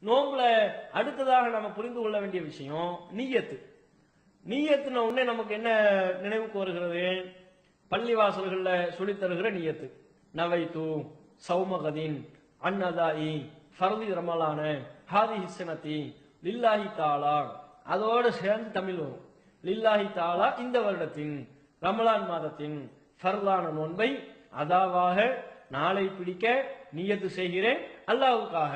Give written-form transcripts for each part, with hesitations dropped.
நோம்புல அடுத்ததாக நம்ம புரிந்து கொள்ள வேண்டிய விஷயம் நீயத்து. நீயத்துன உடனே நமக்கு என்ன நினைவுக்கு வருகிறது? பள்ளிவாசல்கள்ல சொல்லித் தருகிற நீயத்து. நவைத்து சௌமகதீன் அன்னதாயி ஃபர்தி ரமலான ஹாதி ஹிஸ்னதி லில்லாஹி தாலா, அதோடு சேர்ந்து தமிழ் வரும். லில்லாஹி தாலா, இந்த வருடத்தின் ரமலான் மாதத்தின் ஃபர்லான நோன்பை அதாவாக நாளை பிடிக்க நியத்து செய்கிறேன் அல்லாஹ்வுக்காக.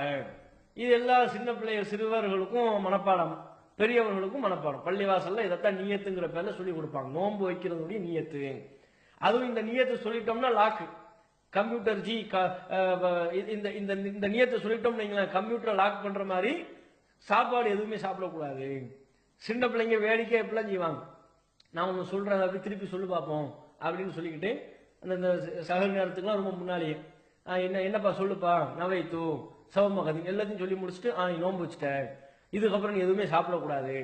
இது எல்லா சின்ன பிள்ளைகள் சிறுவர்களுக்கும் மனப்பாடம், பெரியவர்களுக்கும் மனப்பாடம். பள்ளிவாசல்ல இதைத்தான் நீயத்துங்கிற பேர்ல சொல்லி கொடுப்பாங்க. நோன்பு வைக்கிறதுடைய நீயத்து. அதுவும் இந்த நீயத்தை சொல்லிட்டோம்னா லாக்கு. கம்ப்யூட்டர் ஜி இந்த இந்த இந்த நீயத்தை சொல்லிட்டோம் நீங்களா, கம்ப்யூட்டரை லாக் பண்ற மாதிரி சாப்பாடு எதுவுமே சாப்பிடக்கூடாது. சின்ன பிள்ளைங்க வேடிக்கை எப்படிலாம் செய்வாங்க. நான் ஒன்று சொல்றேன் அப்படி திருப்பி சொல்லி பார்ப்போம் அப்படின்னு சொல்லிக்கிட்டு அந்த சகல் நேரத்துக்குலாம் ரொம்ப முன்னாலேயே என்னப்பா சொல்லுப்பா நவைத்து சவமகதி எல்லாத்தையும் சொல்லி முடிச்சுட்டு நோன்பு வச்சுட்டேன், இதுக்கப்புறம் நீ எதுவுமே சாப்பிடக்கூடாது.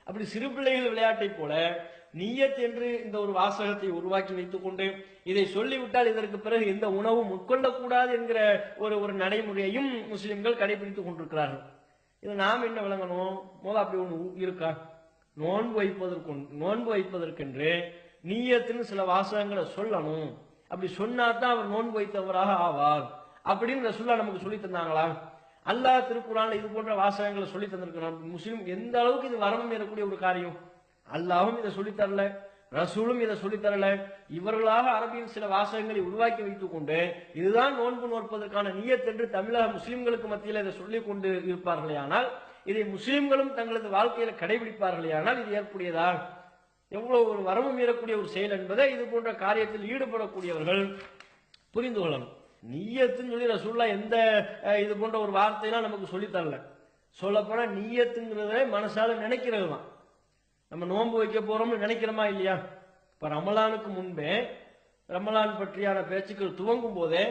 அப்படி சிறு பிள்ளைகள் விளையாட்டை போல நீயத் என்று இந்த ஒரு வாசகத்தை உருவாக்கி வைத்துக் கொண்டு இதை சொல்லிவிட்டால் இதற்கு பிறகு எந்த உணவும் உட்கொள்ளக்கூடாது என்கிற ஒரு நடைமுறையையும் முஸ்லிம்கள் கடைபிடித்துக் கொண்டிருக்கிறார்கள். இதை நாம் என்ன விளங்கணும்? முதல் அப்படி ஒன்று இருக்கா? நோன்பு வைப்பதற்கென்று நீயத்தின் சில வாசகங்களை சொல்லணும். அப்படி சொன்னாதான் அவர் நோன்பு வைத்தவராக ஆவார் அப்படின்னு ரசூலுல்லாஹ் நமக்கு சொல்லி தந்தாங்களா? அல்லாஹ் திருக்குர்ஆன்ல இது போன்ற வாசகங்களை சொல்லி தந்திருக்கிறார். முஸ்லிம் எந்த அளவுக்கு இது வரணும் இருக்கக்கூடிய ஒரு காரியம். அல்லாஹ்வும் இதை சொல்லித் தரல, ரசூலும் இதை சொல்லித் தரல. இவர்களாக அரபியில் சில வாசகங்களை உருவாக்கி வைத்துக் கொண்டு இதுதான் நோன்பு நோற்பதற்கான நியத் என்று தமிழக முஸ்லிம்களுக்கு மத்தியில் இதை சொல்லிக் கொண்டு இருப்பார்களே ஆனால், இதை முஸ்லிம்களும் தங்களது வாழ்க்கையில கடைபிடிப்பார்களே ஆனால் இது ஏற்புடையதா? எவ்வளவு ஒரு வரம்பு மீறக்கூடிய ஒரு செயல் என்பதை இது போன்ற காரியத்தில் ஈடுபடக்கூடியவர்கள் புரிந்து கொள்ளணும். நீயத்துன்னு சொல்லி ரசூலுல்லாஹ் எந்த இது போன்ற ஒரு வார்த்தையெல்லாம் நமக்கு சொல்லித் தரல. சொல்லப்போனா நீயத்துங்கிறத மனசால நினைக்கிறது தான். நம்ம நோன்பு வைக்க போறோம்னு நினைக்கிறோமா இல்லையா? இப்ப ரமலானுக்கு முன்பே ரமலான் பற்றியான பேச்சுக்கள் துவங்கும் போதே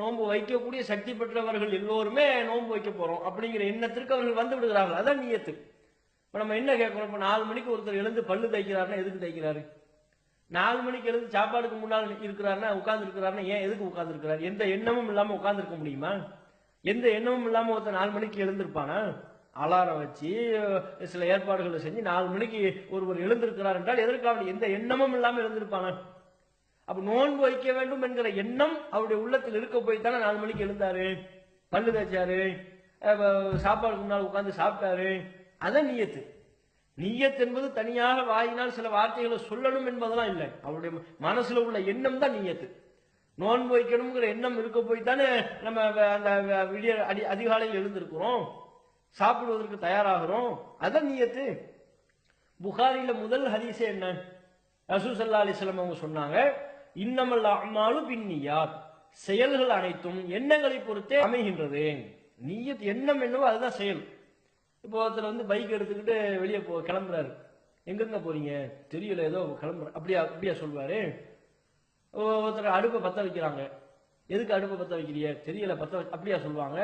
நோன்பு வைக்கக்கூடிய சக்தி பெற்றவர்கள் எல்லோருமே நோன்பு வைக்க போறோம் அப்படிங்கிற எண்ணத்திற்கு அவர்கள் வந்து விடுகிறார்கள். அதான் நீயத்து. இப்ப நம்ம என்ன கேட்கணும்? இப்ப 4 மணிக்கு ஒருத்தர் எழுந்து பல்லு தைக்கிறாருன்னா எதுக்கு தைக்கிறாரு? 4 மணிக்கு எழுந்து சாப்பாடுக்கு முன்னால் இருக்கிறாருன்னா உட்கார்ந்து இருக்கிறாருன்னா ஏன் எதுக்கு உட்கார்ந்து இருக்கிறார்? எந்த எண்ணமும் இல்லாம உட்கார்ந்து இருக்க முடியுமா? எந்த எண்ணமும் இல்லாம ஒருத்தர் 4 மணிக்கு எழுந்திருப்பானா? அலாரம் வச்சு சில ஏற்பாடுகளை செஞ்சு 4 மணிக்கு ஒருவர் எழுந்திருக்கிறார் என்றால் எதற்காக? எந்த எண்ணமும் இல்லாம எழுந்திருப்பானா? அப்ப நோன்பு வைக்க வேண்டும் என்கிற எண்ணம் அவருடைய உள்ளத்தில் இருக்க போய் தானே 4 மணிக்கு எழுந்தாரு, பல்லு தேய்ச்சாரு, சாப்பாடுக்கு முன்னால் உட்கார்ந்து சாப்பிட்டாரு. அதான் நீயத்து. நீயத் என்பது தனியாக வாயினால் சில வார்த்தைகளை சொல்லணும் என்பதெல்லாம் இல்லை. அவருடைய மனசுல உள்ள எண்ணம் தான் நீயத்து. நோன்பு வைக்கணுங்கிற எண்ணம் இருக்க போய் தானே நம்ம அந்த விடிய அதிகாலையில் எழுந்திருக்கிறோம், சாப்பிடுவதற்கு தயாராகிறோம். அதான் நீயத்து. புகாரில முதல் ஹதீஸே என்ன? ரசூல் ஸல்லல்லாஹு அலைஹி வஸல்லம் அவங்க சொன்னாங்க, இன்னமல் அஅமாலு பின்னியாத், செயல்கள் அனைத்தும் எண்ணங்களை பொறுத்தே அமைகின்றது. நீயத் எண்ணம் என்னவோ அதுதான் செயல். இப்போ ஒருத்தர் பைக் எடுத்துக்கிட்டு வெளியே கிளம்புறாரு. எங்கெங்க போறீங்க? தெரியல, ஏதோ கிளம்புற. அப்படியா சொல்வாரு? ஒருத்தர் அடுப்பை பத்த வைக்கிறாங்க. எதுக்கு அடுப்பை பத்த வைக்கிறீங்க? தெரியல, அப்படியா சொல்லுவாங்க?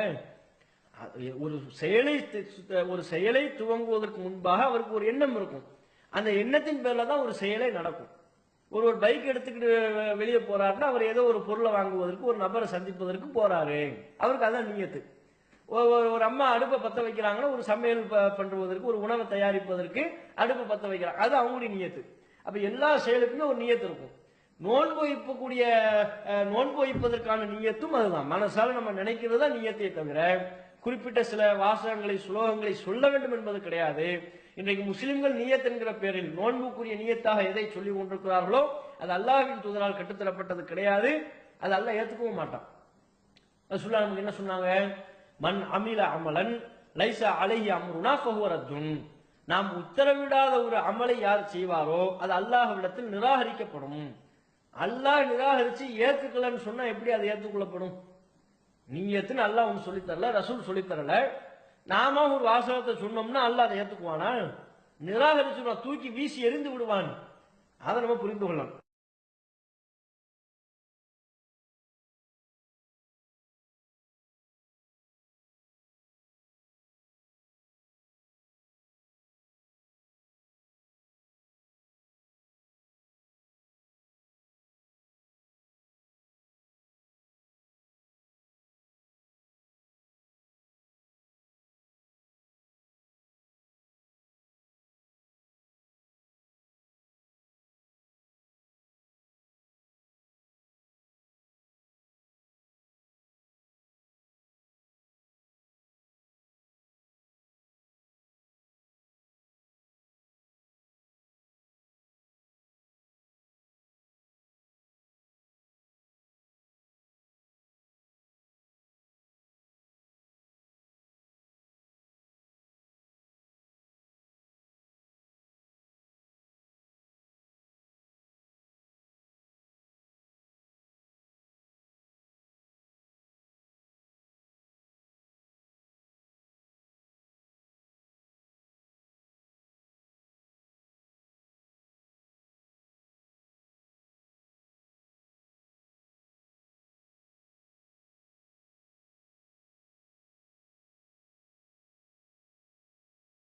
ஒரு செயலை துவங்குவதற்கு முன்பாக அவருக்கு ஒரு எண்ணம் இருக்கும். அந்த எண்ணத்தின் பேர்ல தான் ஒரு செயலை நடக்கும். ஒரு பைக் எடுத்துக்கிட்டு வெளியே போறாருன்னா அவர் ஏதோ ஒரு பொருளை வாங்குவதற்கு, ஒரு நபரை சந்திப்பதற்கு போறாரு. அவருக்கு அதான் நீயத்து. ஒரு அம்மா அடுப்பை பத்த வைக்கிறாங்கன்னா ஒரு சமையல் பண்றதற்கு, ஒரு உணவை தயாரிப்பதற்கு அடுப்பை பத்த வைக்கிறாங்க. அது அவங்களுடைய நீயத்து. அப்ப எல்லா செயலுக்குமே ஒரு நீயத்து இருக்கும். நோன்பு வைப்பதற்கான நீயத்தும் அதுதான். மனசால நம்ம நினைக்கிறது தான் நீயத்தை தவிர குறிப்பிட்ட சில வாசகங்களை சுலோகங்களை சொல்ல வேண்டும் என்பது கிடையாது. இன்றைக்கு முஸ்லிம்கள் நீயத் என்கிற பேரில் நோன்புக்குரிய நீயத்தாக எதை சொல்லி கொண்டிருக்கிறார்களோ அது அல்லாஹ்வின் தூதரால் கட்டுத்தரப்பட்டது கிடையாது. அது அல்லாஹ் ஏத்துக்கவும் மாட்டான். ரசூலுல்லாஹ் நமக்கு என்ன சொன்னாங்க? மன் அமில அமலன் லைஸ அலைஹி அம்ருனா ஃபஹுவ ரத்துன். நாம் உத்தரவிடாத ஒரு அமலை யார் செய்வாரோ அது அல்லாஹ்விடத்தில் நிராகரிக்கப்படும். அல்லாஹ் நிராகரிச்சு ஏத்துக்கலன்னு சொன்னா எப்படி அது ஏற்றுக்கொள்ளப்படும்? நீயத்துன்னு அல்லாஹ் ஒன்று சொல்லித் தரல, ரசூல் சொல்லித் தரல. நாம ஒரு வாசகத்தை சொன்னோம்னா அல்லாஹ் அதை ஏத்துக்குவானா? நிராகரிச்சு தூக்கி வீசி எறிந்து விடுவான். அதை நம்ம புரிந்து கொள்ளணும்.